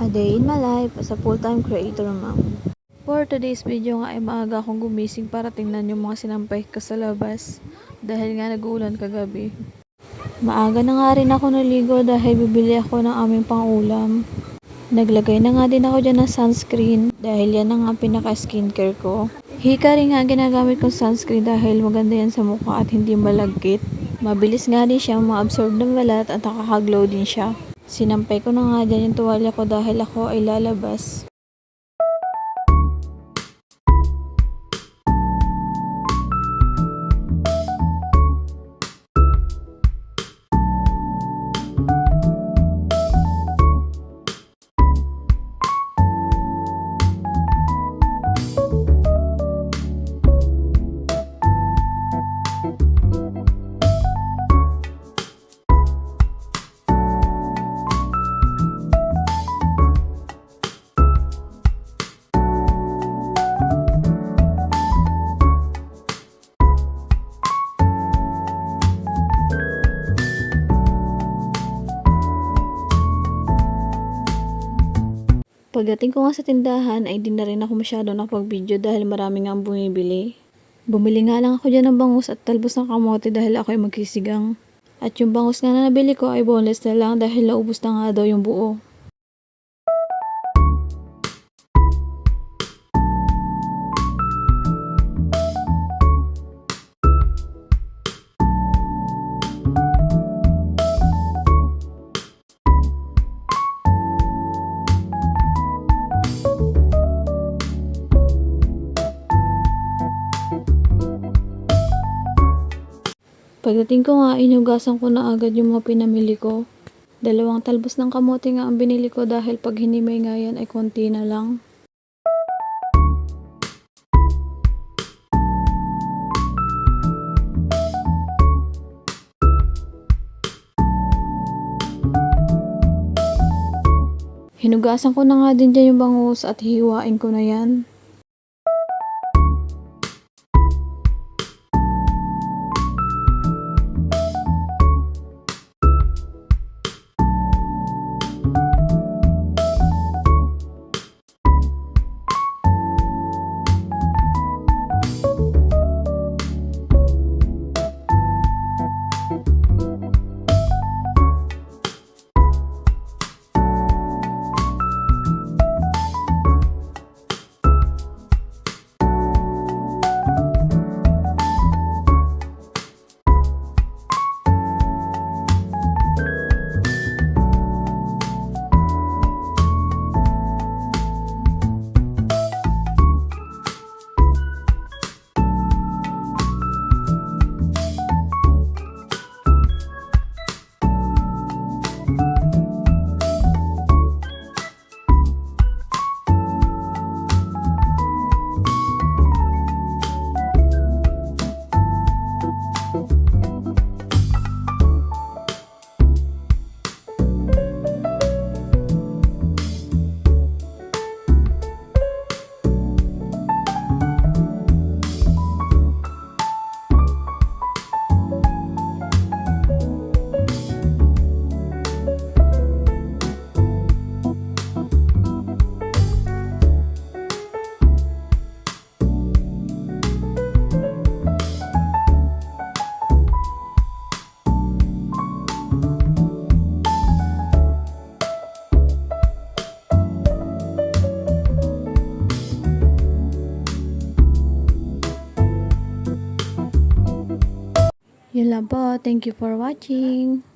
A day in my life as a full-time creator ma'am. For today's video nga ay maaga akong gumising para tingnan yung mga sinampay ko sa labas dahil nga nag-uulan kagabi. Maaga na nga rin ako naligo dahil bibili ako ng aming pang-ulam. Naglagay na nga din ako dyan ng sunscreen dahil yan ang pinaka-skincare ko. Hikari nga ginagamit kong sunscreen dahil maganda yan sa mukha at hindi malagkit. Mabilis nga din siya ma-absorb ng balat at nakaka-glow din siya. Sinampay ko na nga dyan yung tuwalya ko dahil ako ay lalabas. Pagdating ko nga sa tindahan ay di na rin ako masyado nakapag-video dahil marami nga ang bumibili. Bumili nga lang ako dyan ng bangus at talbos ng kamote dahil ako ay magsisigang. At yung bangus nga na nabili ko ay boneless na lang dahil naubos na nga daw yung buo. Pagdating ko nga, inugasan ko na agad yung mga pinamili ko. 2 talbos ng kamote nga ang binili ko dahil pag hinimay nga yan ay konti na lang. Hinugasan ko na nga din dyan yung bangus at hihiwain ko na yan. Yun lang po. Thank you for watching.